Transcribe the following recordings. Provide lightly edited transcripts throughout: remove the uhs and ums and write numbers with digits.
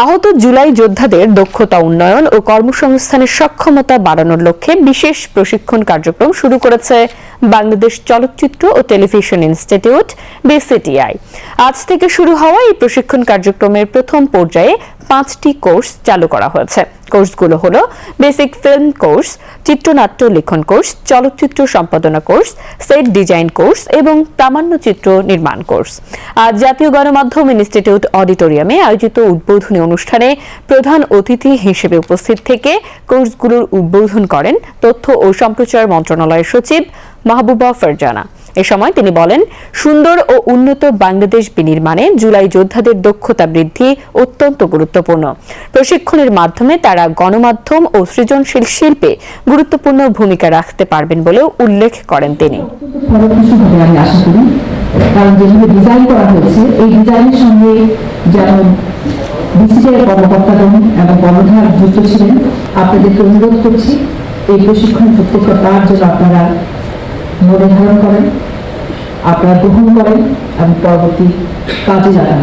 আহত জুলাই যোদ্ধাদের দক্ষতা উন্নয়ন ও কর্মসংস্থানের সক্ষমতা বাড়ানোর লক্ষ্যে বিশেষ প্রশিক্ষণ কার্যক্রম শুরু করেছে বাংলাদেশ চলচ্চিত্র ও টেলিভিশন ইনস্টিটিউট বিসিটিআই। আজ থেকে শুরু হওয়া এই প্রশিক্ষণ কার্যক্রমের প্রথম পর্যায়ে 5টি কোর্স চালু করা হয়েছে। কোর্সগুলো হলো বেসিক ফিল্ম কোর্স, চিত্রনাট্য লিখন কোর্স, চলচ্চিত্র সম্পাদনা কোর্স, সেট ডিজাইন কোর্স এবং প্রামাণ্যচিত্র নির্মাণ কোর্স। আজ জাতীয় গণমাধ্যম ইনস্টিটিউট অডিটোরিয়ামে আয়োজিত উদ্বোধনী অনুষ্ঠানে প্রধান অতিথি হিসেবে উপস্থিত থেকে কোর্সগুলোর উদ্বোধন করেন তথ্য ও সম্প্রচার মন্ত্রণালয়ের সচিব মাহবুবা ফারজানা। এ সময় তিনি বলেন, সুন্দর ও উন্নত বাংলাদেশ বিনির্মাণে জুলাই যোদ্ধাদের দক্ষতা বৃদ্ধি অত্যন্ত গুরুত্বপূর্ণ। প্রশিক্ষণের মাধ্যমে তারা গণমাধ্যম ও সৃজনশীল শিল্পে গুরুত্বপূর্ণ ভূমিকা রাখতে পারবেন বলেও উল্লেখ করেন তিনি। কারণ যেভাবে ডিজাইন করা হয়েছে, এই ডিজাইনের সঙ্গে যেমন বিসিটিআই কর্মকর্তাগণ এবং কর্মধার যুক্ত ছিলেন, আপনাদেরকে অনুরোধ করছি এই প্রশিক্ষণ প্রত্যেকটা তার জন্য আপনারা মনে ধারণ করেন, আপনারা গ্রহণ করেন এবং পরবর্তী কাজে লাগান।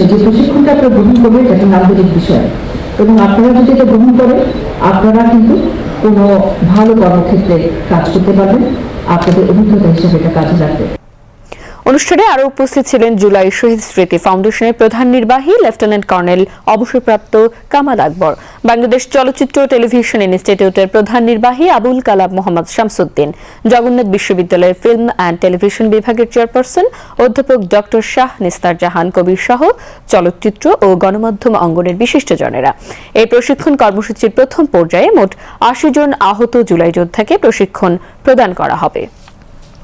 যে প্রশিক্ষণটা আপনারা গ্রহণ করবেন এটা একটা নাগরিক বিষয়, এবং আপনারা যদি এটা গ্রহণ করেন আপনারা কিন্তু কোনো ভালো কর্মক্ষেত্রে কাজ করতে পারবেন, আপনাদের অভিজ্ঞতা হিসেবে এটা কাজে লাগবে। অনুষ্ঠানে আরো উপস্থিত ছিলেন জুলাই শহীদ স্মৃতি ফাউন্ডেশনের প্রধান নির্বাহী লেফটেন্যান্ট কর্নেল অবসরপ্রাপ্ত কামাল আকবর, বাংলাদেশ চলচ্চিত্র টেলিভিশন ইনস্টিটিউটের প্রধান নির্বাহী আবুল কালাম মোহাম্মদ শামসুদ্দিন, জগন্নাথ বিশ্ববিদ্যালয়ের ফিল্ম অ্যান্ড টেলিভিশন বিভাগের চেয়ারপারসন অধ্যাপক ডক্টর শাহ নিস্তার জাহান কবির সহ চলচ্চিত্র ও গণমাধ্যম অঙ্গনের বিশিষ্টজনেরা। এই প্রশিক্ষণ কর্মসূচির প্রথম পর্যায়ে মোট 80 জন আহত জুলাই যোদ্ধাকে প্রশিক্ষণ প্রদান করা হবে।